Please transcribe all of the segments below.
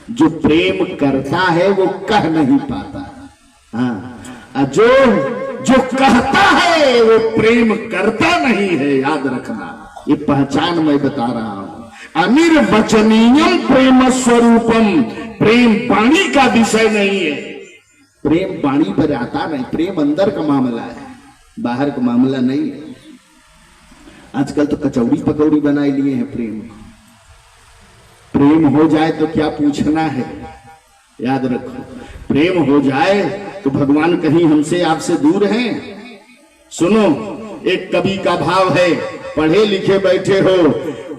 जो प्रेम करता है वो कह नहीं पाता। हाँ, जो कहता है वो प्रेम करता नहीं है, याद रखना। ये पहचान मैं बता रहा हूं। अनिर्वचनीयम प्रेम स्वरूपम, प्रेम वाणी का विषय नहीं है। प्रेम वाणी पर आता नहीं, प्रेम अंदर का मामला है, बाहर का मामला नहीं है। आजकल तो कचौड़ी पकौड़ी बनाए लिए हैं प्रेम। प्रेम हो जाए तो क्या पूछना है, याद रखो। प्रेम हो जाए तो भगवान कहीं हमसे आपसे दूर हैं। सुनो, एक कवि का भाव है, पढ़े लिखे बैठे हो,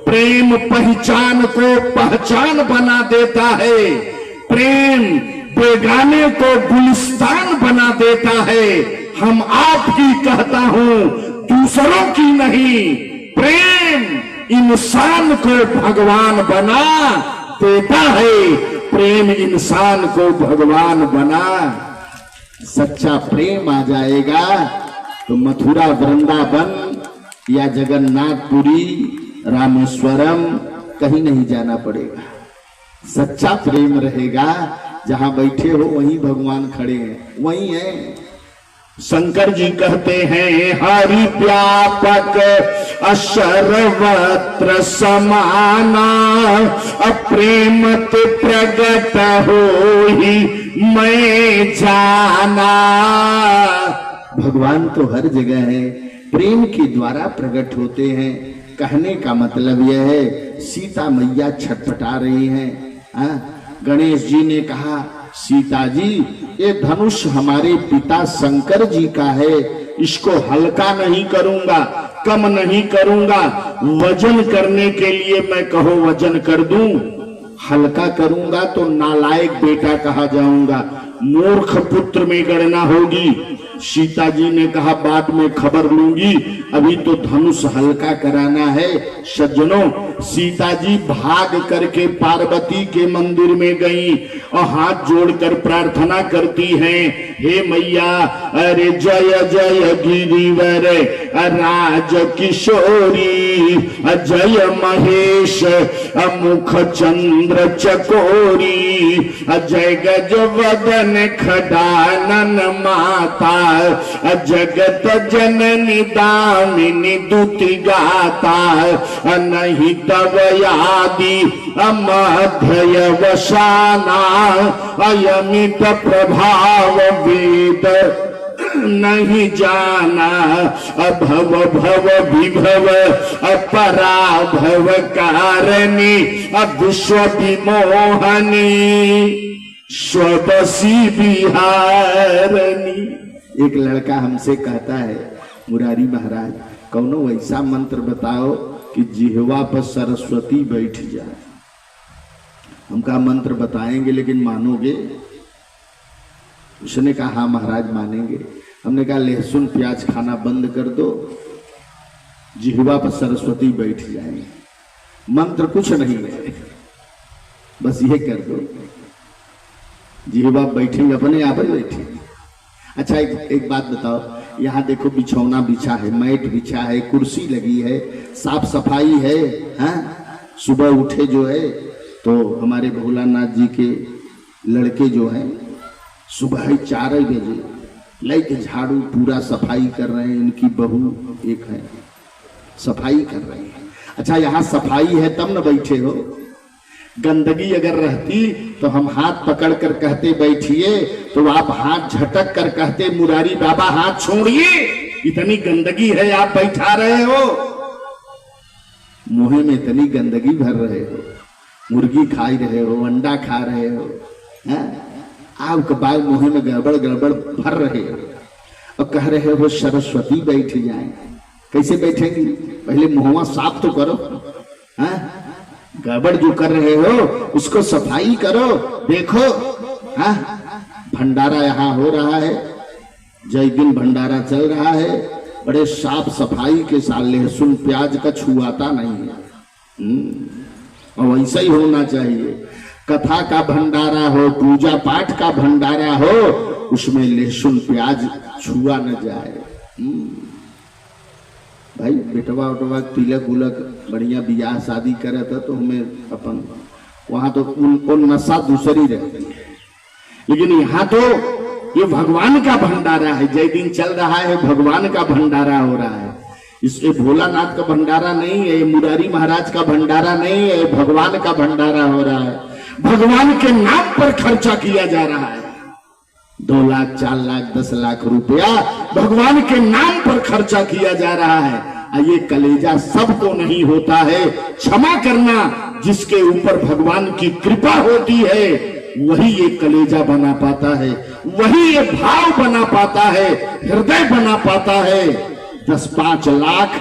प्रेम पहचान को पहचान बना देता है, प्रेम बेगाने को गुलिस्तान बना देता है। हम आपकी कहता हूं, दूसरों की नहीं। प्रेम इंसान को भगवान बना देता है, प्रेम इंसान को भगवान बना। सच्चा प्रेम आ जाएगा तो मथुरा वृंदावन या जगन्नाथपुरी रामेश्वरम कहीं नहीं जाना पड़ेगा। सच्चा प्रेम रहेगा, जहां बैठे हो वहीं भगवान खड़े हैं, वहीं है। शंकर जी कहते हैं, हरि व्यापक सर्वत्र समाना, अप्रेमत प्रगट होहि मैं जाना। भगवान तो हर जगह है, प्रेम के द्वारा प्रकट होते हैं। कहने का मतलब यह है, सीता मैया छटपटा रही हैं। गणेश जी ने कहा, सीता जी ये धनुष हमारे पिता शंकर जी का है, इसको हल्का नहीं करूंगा, कम नहीं करूंगा। वजन करने के लिए मैं कहो वजन कर दूं, हल्का करूंगा तो नालायक बेटा कहा जाऊंगा, मूर्ख पुत्र में गणना होगी। सीता जी ने कहा बाद में खबर लूंगी, अभी तो धनुष हल्का कराना है। सज्जनों, सीता जी भाग करके पार्वती के मंदिर में गई और हाथ जोड़कर प्रार्थना करती हैं, हे मैया, अरे जय जय गिरिवर राज किशोरी, जय महेश मुख चंद्र चकोरी, जय गजवदन खडानन माता, जगत जननी दामिनी दुति गाता, नहीं तव यादि अमध्यय वसाना, अयमित प्रभाव वेद नहीं जाना, अभव भव विभव अपराभव कारिणी, विश्व विमोहनी स्वदसी बिहारनी। एक लड़का हमसे कहता है, मुरारी महाराज कौनो ऐसा मंत्र बताओ कि जिह्वा पर सरस्वती बैठ जाए। हम कहा मंत्र बताएंगे लेकिन मानोगे? उसने कहा हाँ महाराज मानेंगे। हमने कहा लहसुन प्याज खाना बंद कर दो, जिह्वा पर सरस्वती बैठ जाए। मंत्र कुछ नहीं है, बस ये कर दो, जिह्वा बैठेंगे, अपने आप ही बैठेंगे। अच्छा एक बात बताओ, यहाँ देखो बिछौना बिछा है, मैट बिछा है, कुर्सी लगी है, साफ सफाई है। हाँ, सुबह उठे जो है तो हमारे भोलानाथ जी के लड़के जो हैं सुबह ही 4 बजे लेके झाड़ू पूरा सफाई कर रहे हैं। इनकी बहू एक है, सफाई कर रहे हैं। अच्छा यहाँ सफाई है तब न बैठे हो, गंदगी अगर रहती तो हम हाथ पकड़ कर कहते बैठिए, तो आप हाथ झटक कर कहते मुरारी बाबा हाथ छोड़िए, इतनी गंदगी है आप बैठा रहे हो। मुंह में इतनी गंदगी भर रहे हो, मुर्गी खा रहे हो, अंडा खा रहे हो, आपके बाद मुंह में गड़बड़ गड़बड़ भर रहे हो और कह रहे हो सरस्वती बैठ जाए। कैसे बैठेंगी? पहले मुंहवा साफ तो करो। गड़बड़ जो कर रहे हो उसको सफाई करो। देखो भंडारा यहाँ हो रहा है, जय दिन भंडारा चल रहा है, बड़े साफ सफाई के साथ, लहसुन प्याज का छुआता नहीं है। और वैसा ही होना चाहिए। कथा का भंडारा हो, पूजा पाठ का भंडारा हो, उसमें लहसुन प्याज छुआ न जाए। भाई बेटवा उटवा तिलक उलक बढ़िया बियाह शादी करे था तो हमें अपन वहां तो वो नशा दूसरी रहती है, लेकिन यहाँ तो ये भगवान का भंडारा है। जय दिन चल रहा है, भगवान का भंडारा हो रहा है। इसमें भोलानाथ का भंडारा नहीं है, ये मुरारी महाराज का भंडारा नहीं है, भगवान का भंडारा हो रहा है। भगवान के नाम पर खर्चा किया जा रहा है। 2 लाख 4 लाख 10 लाख रुपया भगवान के नाम पर खर्चा किया जा रहा है। ये कलेजा सबको नहीं होता है। क्षमा करना, जिसके ऊपर भगवान की कृपा होती है वही ये कलेजा बना पाता है, वही ये भाव बना पाता है, हृदय बना पाता है। 10-5 लाख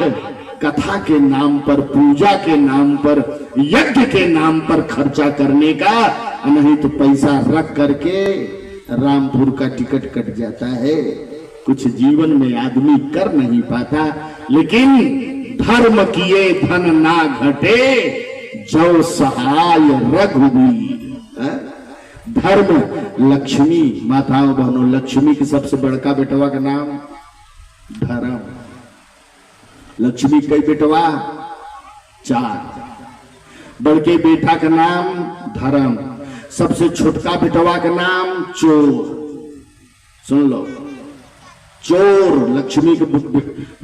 कथा के नाम पर, पूजा के नाम पर, यज्ञ के नाम पर खर्चा करने का, नहीं तो पैसा रख करके रामपुर का टिकट कट जाता है। कुछ जीवन में आदमी कर नहीं पाता। लेकिन धर्म किए धन ना घटे, जो सहाय रघुवीर। धर्म लक्ष्मी, माताओं बहनों, लक्ष्मी के सबसे बड़का बेटवा का नाम धर्म। लक्ष्मी कई बेटवा? 4। बड़के बेटा का नाम धर्म, सबसे छोटका बेटवा का नाम चोर। सुन लो, चोर लक्ष्मी के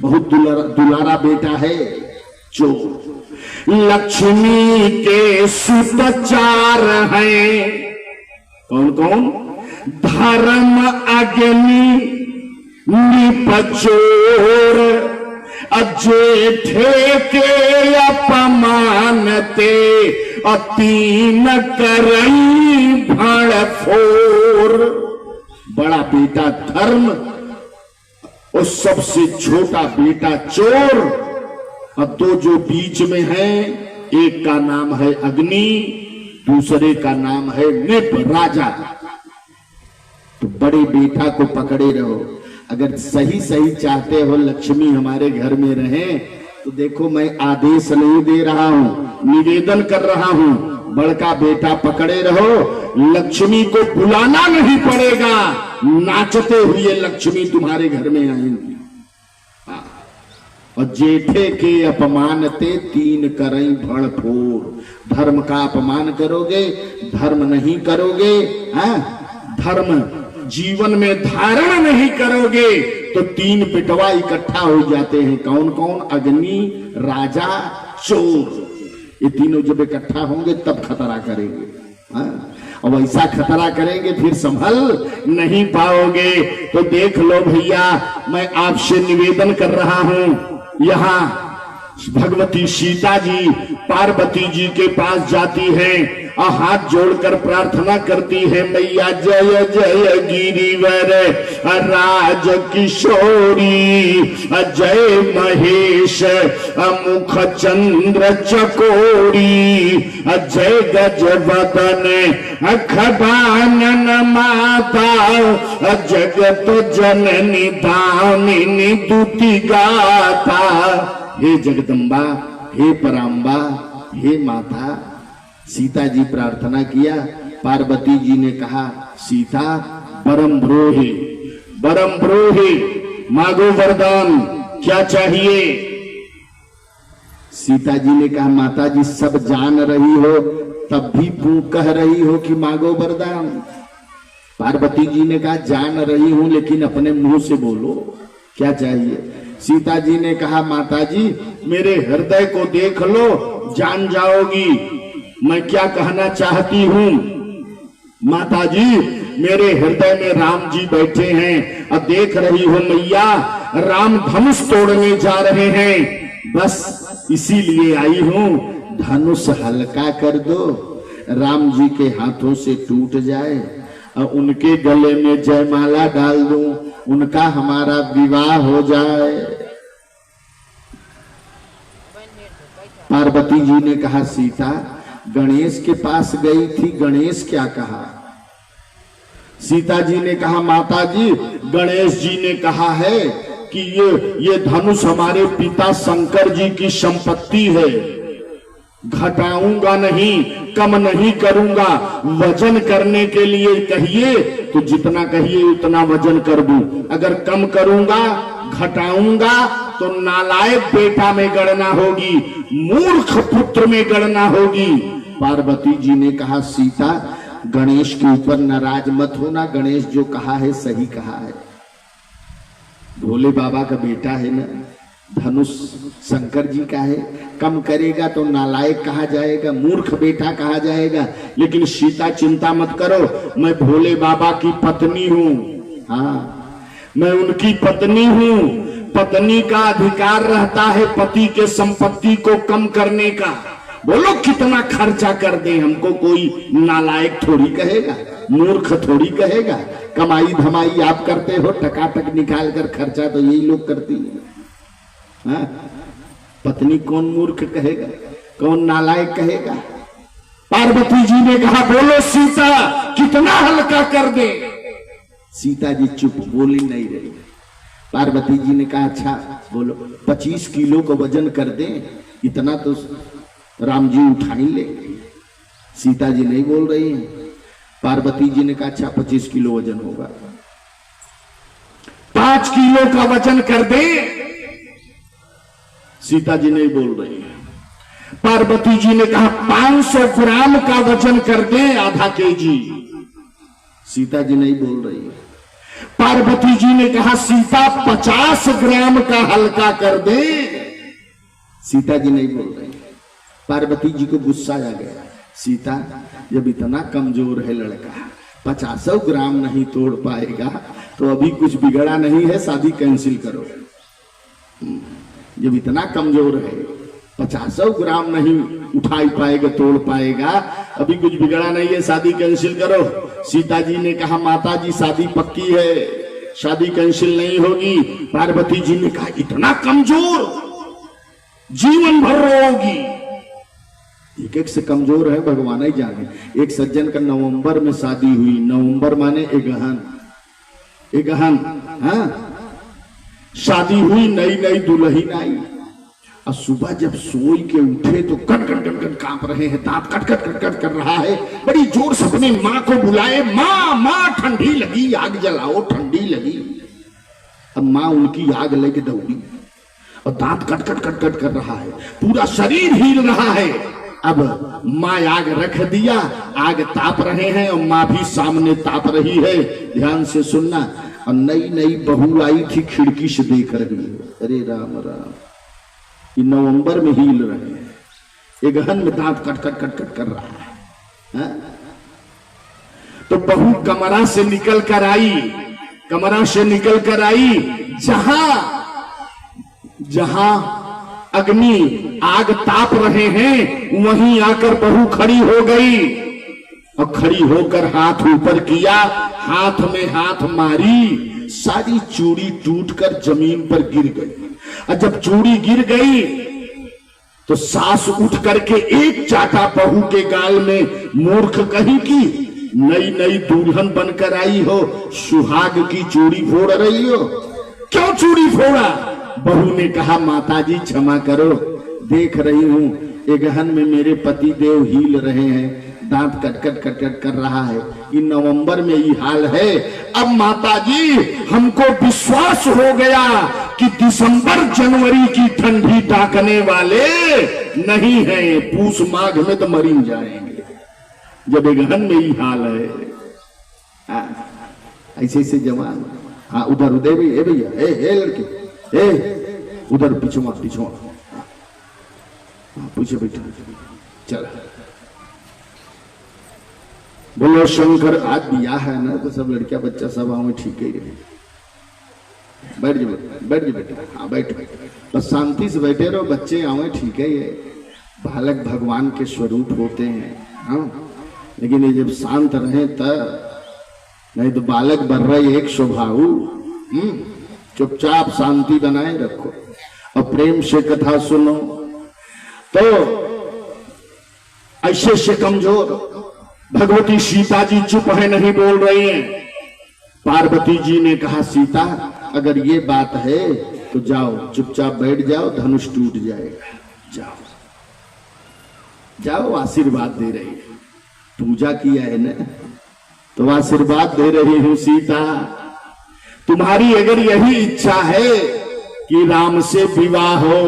बहुत दुलारा बेटा है चोर। लक्ष्मी के सुत 4 हैं। कौन कौन? धर्म, अग्नि, निपचोर, जेठे के अपमानते, 3 करई भड़फोर। बड़ा बेटा धर्म और सबसे छोटा बेटा चोर, और 2 जो बीच में है, एक का नाम है अग्नि, दूसरे का नाम है निप, राजा। तो बड़े बेटा को पकड़े रहो। अगर सही सही चाहते हो लक्ष्मी हमारे घर में रहे, तो देखो मैं आदेश नहीं दे रहा हूं, निवेदन कर रहा हूं, बड़का बेटा पकड़े रहो। लक्ष्मी को बुलाना नहीं पड़ेगा, नाचते हुए लक्ष्मी तुम्हारे घर में आएंगी। और जेठे के अपमानते, 3 करई भड़फोर। धर्म का अपमान करोगे, धर्म नहीं करोगे, धर्म जीवन में धारण नहीं करोगे, तो 3 पिटवा इकट्ठा हो जाते हैं। कौन कौन? अग्नि, राजा, चोर। ये तीनों जब इकट्ठा होंगे तब खतरा करेंगे। और वैसा खतरा करेंगे फिर संभल नहीं पाओगे। तो देख लो भैया, मैं आपसे निवेदन कर रहा हूं, यहाँ भगवती सीता जी पार्वती जी के पास जाती हैं और हाथ जोड़कर प्रार्थना करती है, मैया जय जय गिरिवर राज किशोरी, जय महेश मुख चंद्र चकोरी, जय गजवदन खडानन माता, जगत जननी दामिनी दुति गाता। हे जगदम्बा, हे पराम्बा, हे माता। सीता जी प्रार्थना किया, पार्वती जी ने कहा, सीता परम ब्रोहे, परम ब्रोहे, मांगो वरदान, क्या चाहिए? सीता जी ने कहा, माता जी सब जान रही हो, तब भी तू कह रही हो कि मांगो वरदान। पार्वती जी ने कहा, जान रही हूं, लेकिन अपने मुंह से बोलो, क्या चाहिए? सीता जी ने कहा, माता जी मेरे हृदय को देख लो, जान जाओगी मैं क्या कहना चाहती हूँ। माता जी मेरे हृदय में राम जी बैठे हैं, अब देख रही हो मैया, राम धनुष तोड़ने जा रहे हैं, बस इसीलिए आई हूँ, धनुष हल्का कर दो, राम जी के हाथों से टूट जाए और उनके गले में जयमाला डाल दूं, उनका हमारा विवाह हो जाए। पार्वती जी ने कहा, सीता गणेश के पास गई थी, गणेश क्या कहा? सीता जी ने कहा, माता जी गणेश जी ने कहा है कि ये धनुष हमारे पिता शंकर जी की संपत्ति है, घटाऊंगा नहीं, कम नहीं करूंगा, वजन करने के लिए कहिए तो जितना कहिए उतना वजन कर दूं, अगर कम करूंगा, घटाऊंगा तो नालायक बेटा में गणना होगी, मूर्ख पुत्र में गणना होगी। पार्वती जी ने कहा सीता गणेश के ऊपर नाराज मत होना, गणेश जो कहा है सही कहा है। भोले बाबा का बेटा है ना, धनुष शंकर जी का है, कम करेगा तो नालायक कहा जाएगा, मूर्ख बेटा कहा जाएगा। लेकिन सीता चिंता मत करो, मैं भोले बाबा की पत्नी हूं। हाँ, मैं उनकी पत्नी हूं। पत्नी का अधिकार रहता है पति के संपत्ति को कम करने का। बोलो कितना खर्चा कर दे, हमको कोई नालायक थोड़ी कहेगा, मूर्ख थोड़ी कहेगा। कमाई धमाई आप करते हो, टकाटक निकाल कर खर्चा तो यही लोग करती है। हाँ? पत्नी कौन मूर्ख कहेगा, कौन नालायक कहेगा? पार्वती जी ने कहा बोलो सीता कितना हल्का कर दे। सीता जी चुप, बोली नहीं रही। पार्वती जी ने कहा अच्छा बोलो 25 किलो को वजन कर दे, इतना तो राम जी उठा ही लेंगे। सीता जी नहीं बोल रही हैं। पार्वती जी ने कहा अच्छा 25 किलो वजन होगा, 5 किलो का वजन कर दे। सीता जी नहीं बोल रही है। पार्वती जी ने कहा 500 ग्राम का वजन कर दे, आधा केजी। सीता जी नहीं बोल रही है। पार्वती जी ने कहा सीता 50 ग्राम का हल्का कर दे। सीता जी नहीं बोल रही। पार्वती जी को गुस्सा आ गया, सीता जब इतना कमजोर है लड़का, 50 ग्राम नहीं तोड़ पाएगा तो अभी कुछ बिगड़ा नहीं है, शादी कैंसिल करो। जब इतना कमजोर है, 50 ग्राम नहीं उठा पाएगा, तोड़ पाएगा, अभी कुछ बिगड़ा नहीं है, शादी कैंसिल करो। सीता जी ने कहा माता जी शादी पक्की है, शादी कैंसिल नहीं होगी। पार्वती जी ने कहा इतना कमजोर, जीवन भर रोगी। एक एक से कमजोर है भगवान ही जाने। एक सज्जन का नवंबर में शादी हुई, नवंबर माने एगहन, हाँ, शादी हुई, नई नई दुल्हन आई और सुबह जब सोई के उठे तो कट कट कट कट कांप रहे हैं, दांत कट कट कट कट कर रहा है। बड़ी जोर से अपनी माँ को बुलाए, माँ माँ ठंडी लगी, आग जलाओ, ठंडी लगी। अब माँ उनकी आग लेके दौड़ी और दांत कट कट कट कट कर रहा है, पूरा शरीर हिल रहा है। अब माँ आग रख दिया, आग ताप रहे हैं और माँ भी सामने ताप रही है। ध्यान से सुनना। और नई नई बहू आई थी, खिड़की से देख रही है, अरे राम राम, ये नवंबर में हिल रहे हैं, एक गहन में दांत कट कट कट कट कर रहा है। हा? तो बहू कमरा से निकल कर आई, कमरा से निकल कर आई, जहां अग्नि आग ताप रहे हैं वहीं आकर बहू खड़ी हो गई और खड़ी होकर हाथ ऊपर किया, हाथ में हाथ मारी, सारी चूड़ी टूटकर जमीन पर गिर गई। और जब चूड़ी गिर गई तो सास उठ करके एक चाटा बहू के गाल में, मूर्ख कहीं की, नई नई दुल्हन बनकर आई हो, सुहाग की चूड़ी फोड़ रही हो, क्यों चूड़ी फोड़ा? बहू ने कहा माताजी क्षमा करो, देख रही हूं एगहन में मेरे पति देव हिल रहे हैं, दांत कट कट कट कट कर रहा है, कि नवंबर में ये हाल है। अब माताजी हमको विश्वास हो गया कि दिसंबर जनवरी की ठंडी ताकने वाले नहीं है, पूस माघ में तो मरी जाएंगे, जब एगहन में ये हाल है। ऐसे ऐसे जवान, हाँ उधर उधर भी, भैया ए लड़के, उधर पिछुआ पूछे बैठो, चल बोलो शंकर। आज बियाह है ना तो सब लड़कियां बच्चा सब आओ, ठीक है, बैठ जाओ बेटा, हाँ बैठ, बस शांति से बैठे रहो, बच्चे आवे, ठीक है, ये बालक भगवान के स्वरूप होते हैं। हाँ, लेकिन ये जब शांत रहे तब, नहीं तो बालक बन रहे एक स्वभाव। चुपचाप शांति बनाए रखो और प्रेम से कथा सुनो। तो ऐसे से कमजोर भगवती सीता जी चुप है, नहीं बोल रही हैं। पार्वती जी ने कहा सीता अगर ये बात है तो जाओ, चुपचाप बैठ जाओ, धनुष टूट जाएगा, जाओ जाओ, आशीर्वाद दे रही है, पूजा किया है ना तो आशीर्वाद दे रही हूं सीता। तुम्हारी अगर यही इच्छा है कि राम से विवाह हो,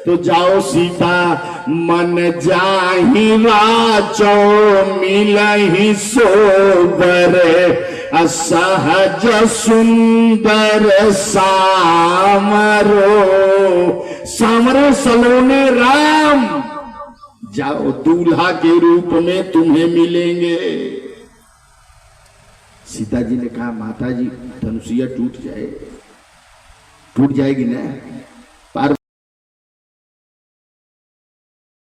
तो जाओ सीता मन जाहि राचो मिलहि सोबर असहज सुंदर सामरो। सामरो सलोने राम, जाओ दूल्हा के रूप में तुम्हें मिलेंगे। सीता जी ने कहा माता जी धनुषिया टूट जाएगी ना,